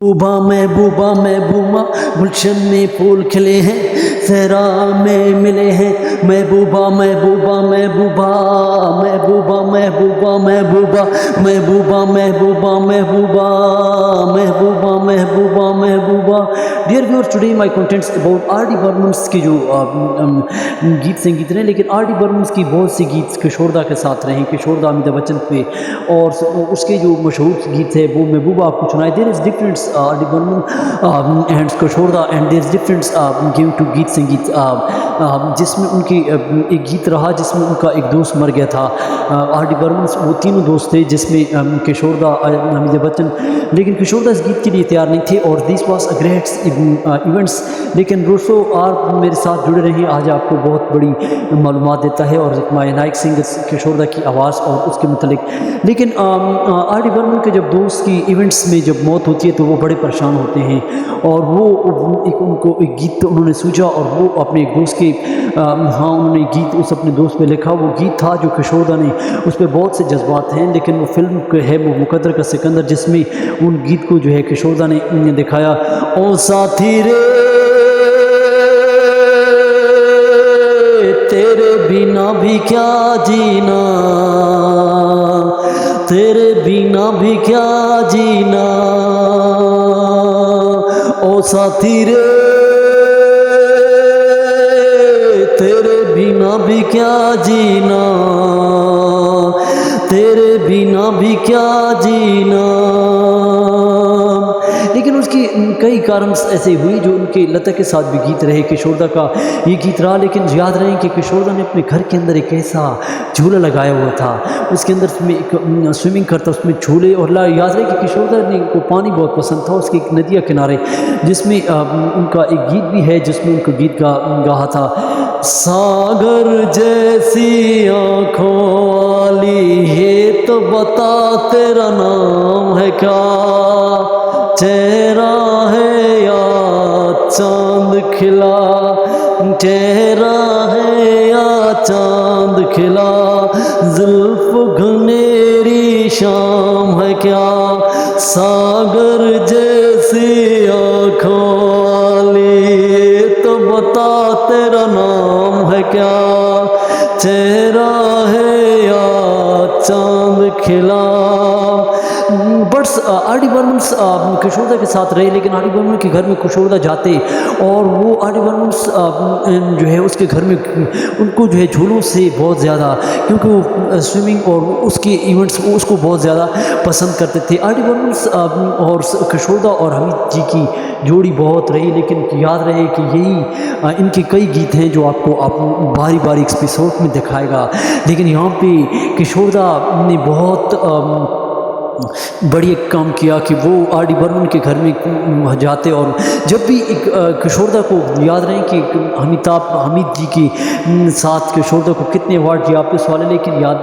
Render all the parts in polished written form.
महबूबा महबूबा गुलशन में फूल खिले हैं, सहरा में मिले हैं। महबूबा महबूबा महबूबा महबूबा महबूबा महबूबा महबूबा महबूबा महबूबा महबूबा महबूबा महबूबा। Dear viewers, today my contents about R D Burman's की जो गीत संगीत रहे, लेकिन आर डी बर्मन्स की बहुत सी गीत किशोरदा के साथ रहे, किशोरदा अमिताभ बच्चन पे, और उसके जो मशहूर गीत है वो महबूबा आपको सुनाए। There is difference R D Burman and Kishoreda, and there is difference give to गीत संगीत, जिसमें उनकी एक गीत रहा जिसमें उनका एक दोस्त मर गया था। आर डी बर्मन वो तीनों दोस्त थे जिसमें किशोरदा, अमिताभ बच्चन, लेकिन किशोरदा इस गीत के लिए तैयार नहीं थे, और this was a great events. लेकिन रूसो आप मेरे साथ जुड़े रहे, आज आपको बहुत बड़ी मालूमात देता है और माय नाइक सिंगर किशोरदा की आवाज़ और उसके मतलब। लेकिन आर डी बर्मन के जब दोस्त की इवेंट्स में जब मौत होती है तो वो बड़े परेशान होते हैं, और वो उनको एक गीत उन्होंने सूझा, और वो अपने एक दोस्त के हाँ उन्होंने गीत उस अपने दोस्त पे लिखा। वो गीत था जो किशोरदा ने, उस पर बहुत से जज्बात हैं, लेकिन वो फिल्म है वो मुकद्दर का सिकंदर, जिसमें उन गीत को जो है किशोरदा ने दिखाया। ओ साथी रे तेरे बिना भी क्या जीना, तेरे बिना भी क्या जीना। ओ साथी रे तेरे बिना भी क्या जीना, तेरे बिना भी क्या जीना। लेकिन उसकी कई कारण ऐसे हुई जो उनके लता के साथ भी गीत रहे, किशोरदा का ये गीत रहा। लेकिन याद रहे कि किशोरदा ने अपने घर के अंदर एक ऐसा झूला लगाया हुआ था, उसके अंदर एक स्विमिंग करता, उसमें झूले, और याद रहे कि किशोरदा ने को पानी बहुत पसंद था, उसकी एक नदिया किनारे, जिसमें उनका एक गीत भी है जिसमें उनको गीत गाया था। सागर जैसी आँखों वाली है तो बता तेरा नाम है क्या, चेहरा है या चांद खिला, चेहरा है या चांद खिला, जुल्फ घनेरी शाम है क्या। सागर जैसी आँखों वाली तो बता तेरा नाम है क्या, चेहरा है या चांद खिला। बट्स आर डी बर्मन किशोरदा के साथ रहे, लेकिन आर डी बर्मन के घर में किशोरदा जाते, और वो आर डी बर्मन जो है उसके घर में उनको जो है झूलों से बहुत ज़्यादा, क्योंकि वो स्विमिंग और उसके इवेंट्स उसको बहुत ज़्यादा पसंद करते थे। आर डी बर्मन और किशोरदा और हमीद जी की जोड़ी बहुत रही, लेकिन याद रहे कि यही इनके कई गीत हैं जो आपको बारी बारी एपिसोड में दिखाएगा। लेकिन यहाँ पे किशोरदा ने बहुत बढ़िया काम किया कि वो आर डी बर्मन के घर में जाते, और जब भी किशोरदा को याद रहे कि हमीद जी के साथ किशोरदा को कितने अवार्ड दिए आपके सवाल है, लेकिन याद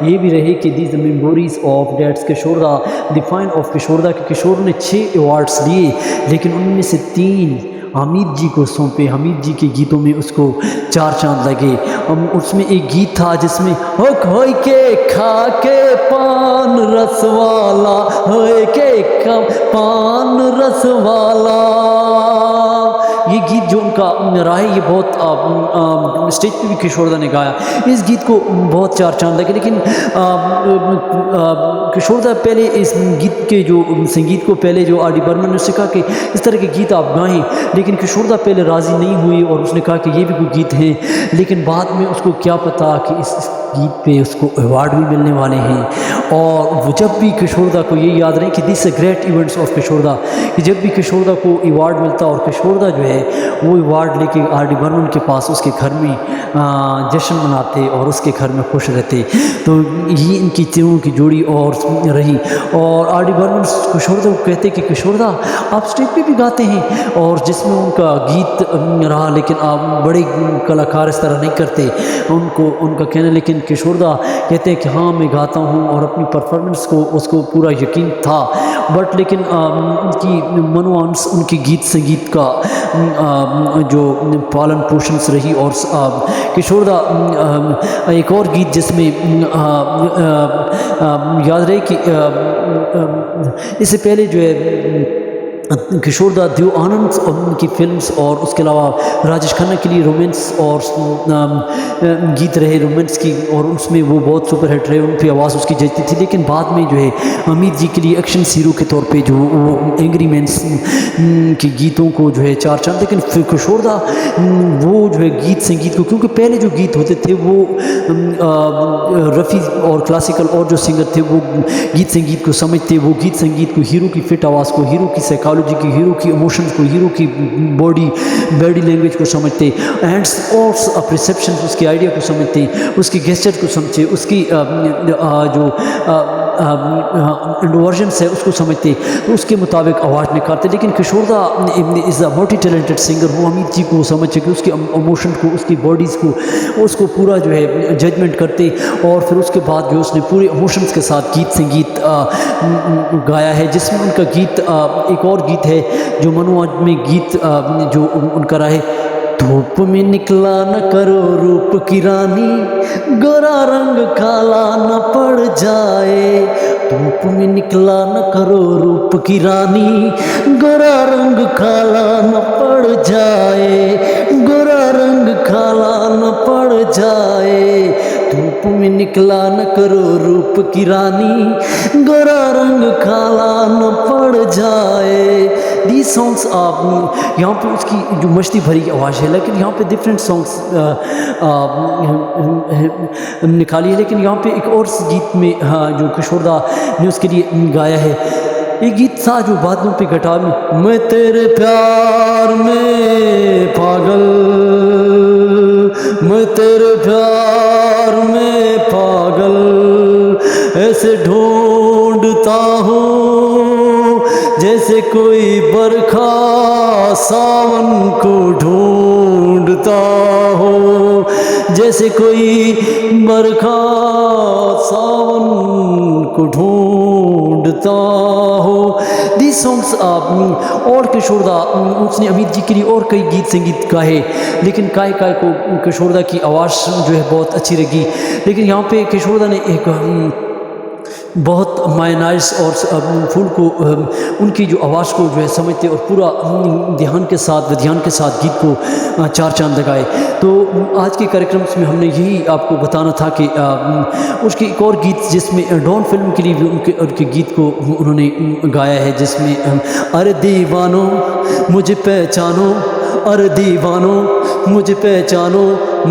ये भी रहे कि these the memories of that's Kishoreda, the fine of Kishoreda, कि किशोर ने 6 अवार्ड्स लिए, लेकिन उनमें से 3 हमीद जी को सौंपे। हमीद जी के गीतों में उसको 4 चांद लगे। उसमें एक गीत था जिसमें हो खोई के खा के पान रसवाला, होए के खा पान रसवाला, ये गीत जो उनका रहा है, ये बहुत स्टेज पे भी किशोरदा ने गाया। इस गीत को बहुत 4 चांद लगे, लेकिन किशोरदा पहले इस गीत के जो संगीत को पहले जो आर डी बर्मन ने उससे कहा कि इस तरह के गीत आप गाएं, लेकिन किशोरदा पहले राज़ी नहीं हुई, और उसने कहा कि ये भी कोई गीत हैं। लेकिन बाद में उसको क्या पता कि इस गीत पे उसको अवार्ड भी मिलने वाले हैं। और वो जब भी किशोरदा को ये याद रहे कि this great events of Kishoreda, कि जब भी किशोरदा को अवार्ड मिलता और किशोरदा जो है वो अवार्ड लेके आर डी बर्मन के पास उसके घर में जश्न मनाते और उसके घर में खुश रहते। तो ये इनकी तीनों की जोड़ी और रही, और आर डी बर्मन किशोरदा को कहते कि किशोरदा आप स्टेज पे भी गाते हैं, और जिसमें उनका गीत रहा, लेकिन आप बड़े कलाकार इस तरह नहीं करते उनका कहना। लेकिन किशोरदा कहते हैं कि हाँ मैं गाता हूँ, और अपनी परफॉर्मेंस को उसको पूरा यकीन था, बट लेकिन उनकी मनोवांस उनके गीत संगीत का जो पालन पोषण से रही। और किशोरदा एक और गीत जिसमें याद रहे कि इससे पहले जो है किशोरदा देव आनंद और उनकी फिल्म्स और उसके अलावा राजेश खन्ना के लिए रोमांस और गीत रहे रोमांस की, और उसमें वो बहुत सुपर हिट रहे, उन पर आवाज़ उसकी जचती थी। लेकिन बाद में जो है अमित जी के लिए एक्शन हीरो के तौर पे जो वो एंग्री मैन्स के गीतों को जो है चार चांद, लेकिन फिर किशोरदा वो जो है गीत संगीत को, क्योंकि पहले जो गीत होते थे वो रफ़ी और क्लासिकल और जो सिंगर थे वो गीत संगीत को समझते, वो गीत संगीत को, हीरो की फिट आवाज़ को, हीरो की साइकोलॉजी की, हीरो की इमोशंस को, हीरो की बॉडी लैंग्वेज को समझते, हैंड्स और परसेप्शन उसके आइडिया को समझते, उसकी गेस्चर को समझते, उसकी जो इंडोवर्जन्स है उसको समझते, तो उसके मुताबिक आवाज़ निकालते। लेकिन Kishoreda is a multi talented singer, वो अमित जी को समझ सके, उसके इमोशन को, उसकी बॉडीज़ को, उसको पूरा जो है जजमेंट करते, और फिर उसके बाद जो उसने पूरे इमोशंस के साथ गीत संगीत गाया है, जिसमें उनका गीत एक और गीत है जो मनोज में गीत जो उनका रहा है, धूप में निकला न करो रूप की रानी, गोरा रंग काला न पड़ जाए, धूप में निकला न करो रूप की रानी, गोरा रंग काला न पड़ जाए, गोरा रंग काला न पड़ जाए, धूप में निकला न करो रूप की रानी, गोरा रंग काला न पड़ जाए। दीज सॉन्ग्स यहाँ पे उसकी जो मस्ती भरी आवाज़ है, लेकिन यहाँ पे डिफरेंट सॉन्ग्स निकाली है। लेकिन यहाँ पे एक और गीत में जो किशोरदा ने उसके लिए गाया है, एक गीत था जो बादलों पे गिटार में, मैं तेरे प्यार में पागल, मैं तेरे प्यार में पागल, ऐसे ढूंढता हूँ जैसे कोई बरखा सावन को ढूंढता हो, जैसे कोई बरखा सावन को ढूंढता हो। दीज सॉन्ग्स और किशोरदा उसने अमित जी के लिए और कई गीत संगीत गाए, लेकिन काय को किशोरदा की आवाज़ जो है बहुत अच्छी लगी। लेकिन यहाँ पे किशोरदा ने एक बहुत मायनाइज और फूल को उनकी जो आवाज़ को जो है समझते और पूरा ध्यान के साथ गीत को चार चांद लगाए। तो आज के कार्यक्रम में हमने यही आपको बताना था कि उसकी एक और गीत जिसमें डॉन फिल्म के लिए भी उनके गीत को उन्होंने गाया है, जिसमें अरे दीवानो मुझे पहचानो, अरे दीवानो मुझे पहचानो,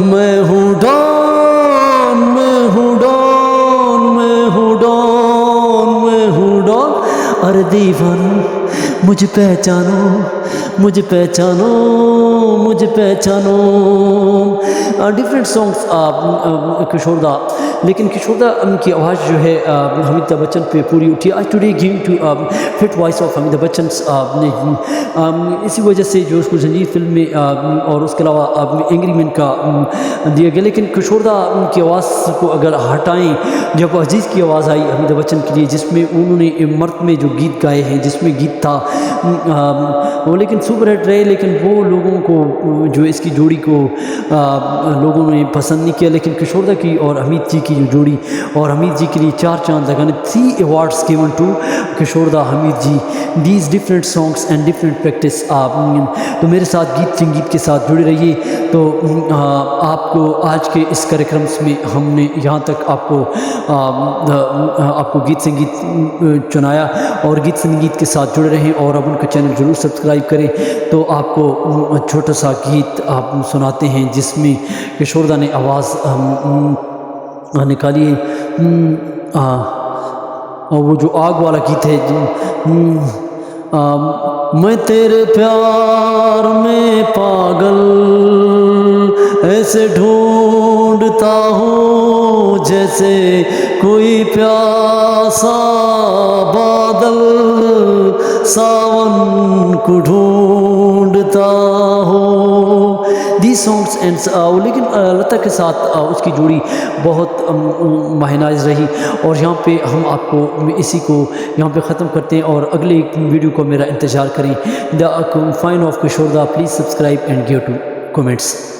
मैं हूँ डॉन, मैं हूँ डॉन, मैं हूँ डॉन, मैं हूँ डॉन, अरे दीवानो मुझे पहचानो, मुझे पहचानो, मुझे पहचानो। डिफरेंट सॉन्ग्स किशोरदा, लेकिन किशोरदा की आवाज़ जो है अमिताभ बच्चन पे पूरी उठी। आज today giving to fit voice of Amitabh Bachchan, इसी वजह से जो उसको जंजीर फिल्म में और उसके अलावा एंग्री मैन का दिया गया। लेकिन किशोरदा की आवाज़ को अगर हटाएं, जब अजीज़ की आवाज़ आई अमिताभ बच्चन के लिए, जिसमें उन्होंने मर्द में जो गीत गाए हैं, जिसमें गीत था वो लेकिन सुपर हिट रहे, लेकिन वो लोगों को जो इसकी जोड़ी को लोगों ने पसंद नहीं किया। लेकिन किशोरदा की और अमित जी की जो जोड़ी, और अमित जी के लिए चार चांद लगाने, 3 awards given to Kishoreda Amit ji, these different songs and different practice. तो मेरे साथ गीत संगीत के साथ जुड़े रहिए। तो आपको आज के इस कार्यक्रम में हमने यहाँ तक आपको गीत संगीत चुनाया, और गीत संगीत के साथ जुड़े रहें और अब उनका चैनल ज़रूर सब्सक्राइब करें। तो आपको छोटा सा गीत आप सुनाते हैं जिसमें किशोरदा ने आवाज़ निकाली है, और वो जो आग वाला गीत है, मैं तेरे प्यार में पागल, ऐसे ढूंढता हूँ जैसे कोई प्यासा बादल सावन को ढूंढता हो। दी सॉन्ग्स एंड लेकिन लता के साथ उसकी जोड़ी बहुत मायनाइज रही। और यहाँ पे हम आपको इसी को यहाँ पे ख़त्म करते हैं, और अगले वीडियो को मेरा इंतज़ार करें। The fine of Kishoreda, please subscribe and give to comments.